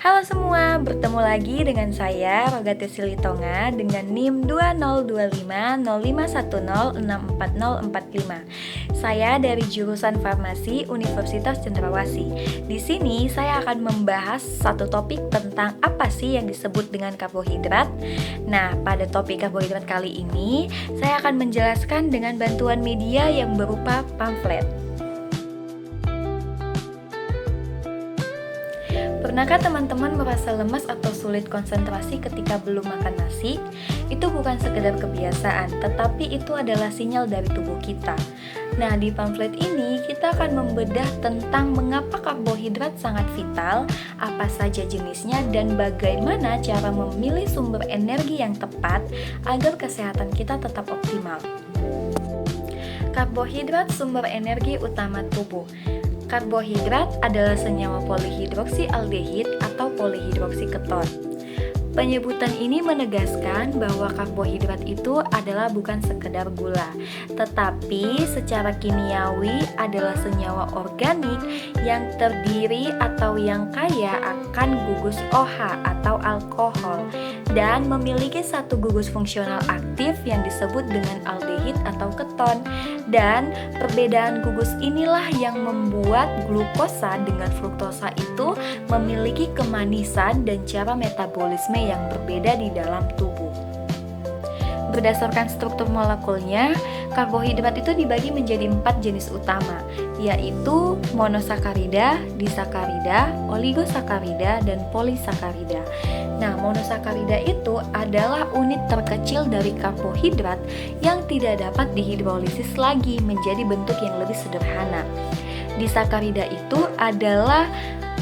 Halo semua, bertemu lagi dengan saya Rogate Silitonga dengan NIM 20250510640045. Saya dari jurusan Farmasi Universitas Cendrawasih. Di sini saya akan membahas satu topik tentang apa sih yang disebut dengan karbohidrat. Nah, pada topik karbohidrat kali ini saya akan menjelaskan dengan bantuan media yang berupa pamflet. Pernahkah teman-teman merasa lemas atau sulit konsentrasi ketika belum makan nasi? Itu bukan sekedar kebiasaan, tetapi itu adalah sinyal dari tubuh kita. Nah, di pamflet ini kita akan membedah tentang mengapa karbohidrat sangat vital, apa saja jenisnya, dan bagaimana cara memilih sumber energi yang tepat agar kesehatan kita tetap optimal. Karbohidrat sumber energi utama tubuh. Karbohidrat adalah senyawa polihidroksialdehid atau polihidroksiketon. Penyebutan ini menegaskan bahwa karbohidrat itu adalah bukan sekedar gula, tetapi secara kimiawi adalah senyawa organik yang terdiri atau yang kaya akan gugus OH atau alkohol dan memiliki satu gugus fungsional aktif yang disebut dengan aldehid atau keton. Dan perbedaan gugus inilah yang membuat glukosa dengan fruktosa itu memiliki kemanisan dan cara metabolisme yang berbeda di dalam tubuh. Berdasarkan struktur molekulnya, karbohidrat itu dibagi menjadi 4 jenis utama, yaitu monosakarida, disakarida, oligosakarida, dan polisakarida. Nah, monosakarida itu adalah unit terkecil dari karbohidrat yang tidak dapat dihidrolisis lagi menjadi bentuk yang lebih sederhana. Disakarida itu adalah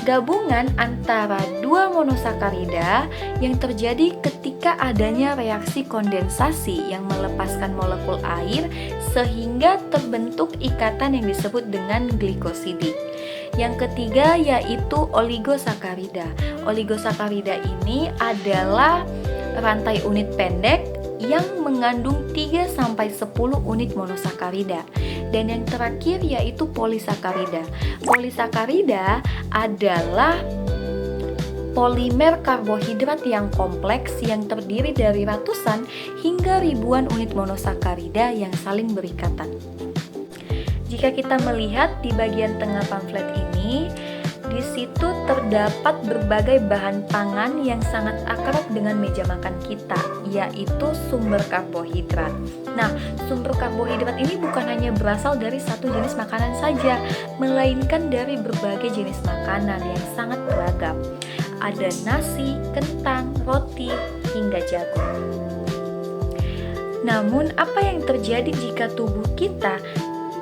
gabungan antara dua monosakarida yang terjadi ketika adanya reaksi kondensasi yang melepaskan molekul air sehingga terbentuk ikatan yang disebut dengan glikosidik. Yang ketiga yaitu oligosakarida. Oligosakarida ini adalah rantai unit pendek yang mengandung 3-10 unit monosakarida. Dan yang terakhir yaitu polisakarida. Polisakarida adalah polimer karbohidrat yang kompleks yang terdiri dari ratusan hingga ribuan unit monosakarida yang saling berikatan. Jika kita melihat di bagian tengah pamflet ini, di situ terdapat berbagai bahan pangan yang sangat akrab dengan meja makan kita, yaitu sumber karbohidrat. Nah, sumber karbohidrat ini bukan hanya berasal dari satu jenis makanan saja, melainkan dari berbagai jenis makanan yang sangat beragam. Ada nasi, kentang, roti, hingga jagung. Namun, apa yang terjadi jika tubuh kita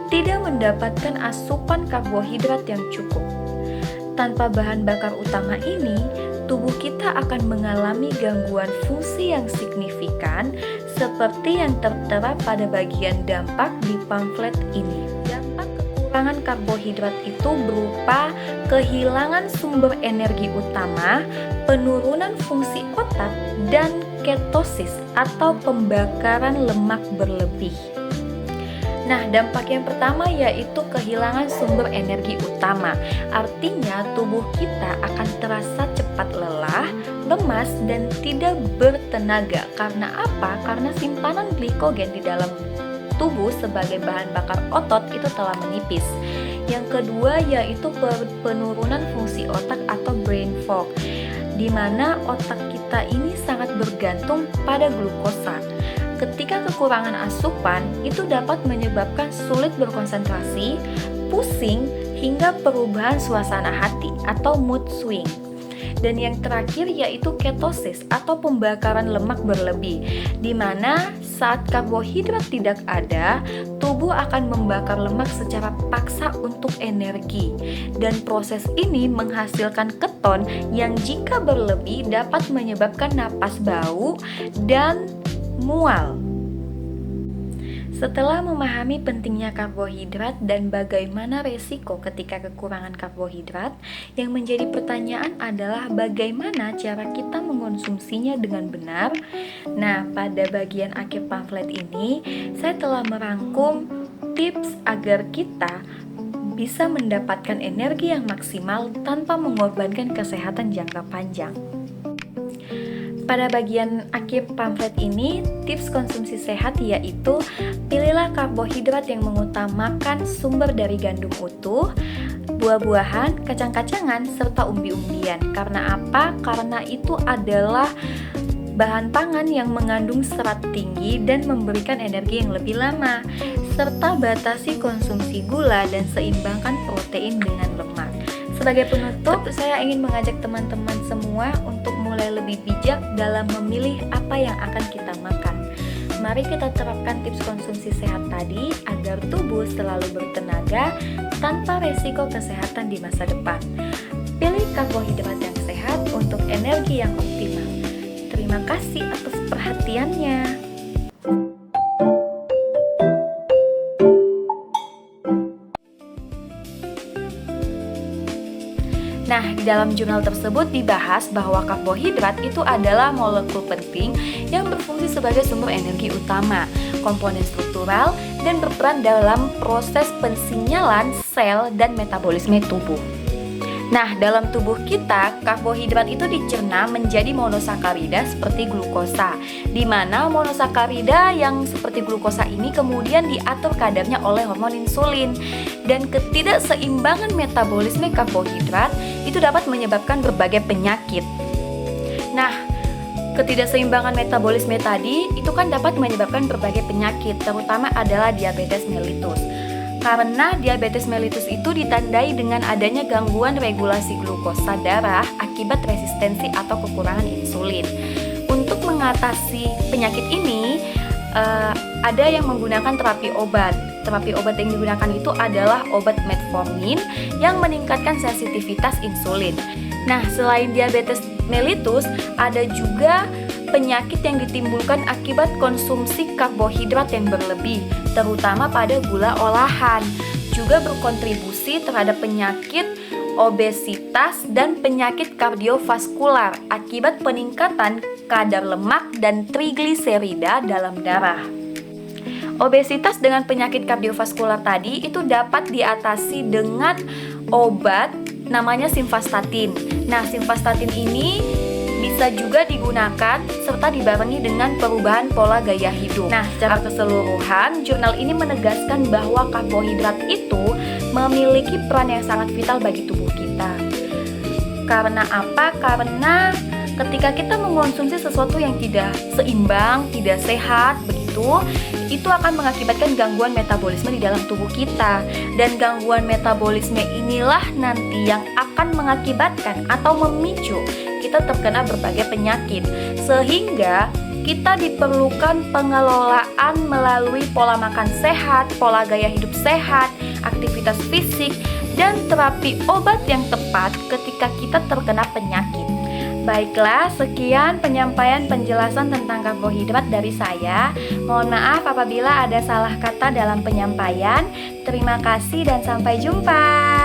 tidak mendapatkan asupan karbohidrat yang cukup? Tanpa bahan bakar utama ini, tubuh kita akan mengalami gangguan fungsi yang signifikan seperti yang tertera pada bagian dampak di pamflet ini. Dampak kekurangan karbohidrat itu berupa kehilangan sumber energi utama, penurunan fungsi otak, dan ketosis atau pembakaran lemak berlebih. Nah, dampak yang pertama yaitu kehilangan sumber energi utama. Artinya tubuh kita akan terasa cepat lelah, lemas, dan tidak bertenaga. Karena apa? Karena simpanan glikogen di dalam tubuh sebagai bahan bakar otot itu telah menipis. Yang kedua yaitu penurunan fungsi otak atau brain fog, di mana otak kita ini sangat bergantung pada glukosa. Ketika kekurangan asupan, itu dapat menyebabkan sulit berkonsentrasi, pusing, hingga perubahan suasana hati atau mood swing. Dan yang terakhir yaitu ketosis atau pembakaran lemak berlebih, di mana saat karbohidrat tidak ada, tubuh akan membakar lemak secara paksa untuk energi. Dan proses ini menghasilkan keton yang jika berlebih dapat menyebabkan napas bau dan mual. Setelah memahami pentingnya karbohidrat dan bagaimana resiko ketika kekurangan karbohidrat, yang menjadi pertanyaan adalah bagaimana cara kita mengonsumsinya dengan benar. Nah, pada bagian akhir pamflet ini, saya telah merangkum tips agar kita bisa mendapatkan energi yang maksimal tanpa mengorbankan kesehatan jangka panjang. Pada bagian akhir pamflet ini, tips konsumsi sehat yaitu pilihlah karbohidrat yang mengutamakan sumber dari gandum utuh, buah-buahan, kacang-kacangan, serta umbi-umbian. Karena apa? Karena itu adalah bahan pangan yang mengandung serat tinggi dan memberikan energi yang lebih lama. Serta batasi konsumsi gula dan seimbangkan protein dengan lemak. Sebagai penutup, saya ingin mengajak teman-teman semua untuk mulai lebih bijak dalam memilih apa yang akan kita makan. Mari kita terapkan tips konsumsi sehat tadi agar tubuh selalu bertenaga tanpa resiko kesehatan di masa depan. Pilih karbohidrat yang sehat untuk energi yang optimal. Terima kasih atas perhatiannya. Nah, di dalam jurnal tersebut dibahas bahwa karbohidrat itu adalah molekul penting yang berfungsi sebagai sumber energi utama, komponen struktural, dan berperan dalam proses pensinyalan sel dan metabolisme tubuh. Nah, dalam tubuh kita, karbohidrat itu dicerna menjadi monosakarida seperti glukosa, di mana monosakarida yang seperti glukosa ini kemudian diatur kadarnya oleh hormon insulin. Dan ketidakseimbangan metabolisme karbohidrat itu dapat menyebabkan berbagai penyakit. Nah, ketidakseimbangan metabolisme tadi itu kan dapat menyebabkan berbagai penyakit, terutama adalah diabetes mellitus. Karena diabetes mellitus itu ditandai dengan adanya gangguan regulasi glukosa darah akibat resistensi atau kekurangan insulin. Untuk mengatasi penyakit ini, ada yang menggunakan terapi obat. Terapi obat yang digunakan itu adalah obat metformin yang meningkatkan sensitivitas insulin. Nah, selain diabetes mellitus, ada juga penyakit yang ditimbulkan akibat konsumsi karbohidrat yang berlebih, terutama pada gula olahan. Juga berkontribusi terhadap penyakit obesitas dan penyakit kardiovaskular akibat peningkatan kadar lemak dan trigliserida dalam darah. Obesitas dengan penyakit kardiovaskular tadi itu dapat diatasi dengan obat namanya simvastatin. Nah, simvastatin ini bisa juga digunakan serta dibarengi dengan perubahan pola gaya hidup. Nah, secara keseluruhan, jurnal ini menegaskan bahwa karbohidrat itu memiliki peran yang sangat vital bagi tubuh kita. Karena apa? Karena ketika kita mengonsumsi sesuatu yang tidak seimbang, tidak sehat, begitu, itu akan mengakibatkan gangguan metabolisme di dalam tubuh kita. Dan gangguan metabolisme inilah nanti yang akan mengakibatkan atau memicu kita terkena berbagai penyakit. Sehingga kita diperlukan pengelolaan melalui pola makan sehat, pola gaya hidup sehat, aktivitas fisik, dan terapi obat yang tepat ketika kita terkena penyakit. Baiklah, sekian penyampaian penjelasan tentang karbohidrat dari saya. Mohon maaf apabila ada salah kata dalam penyampaian. Terima kasih dan sampai jumpa.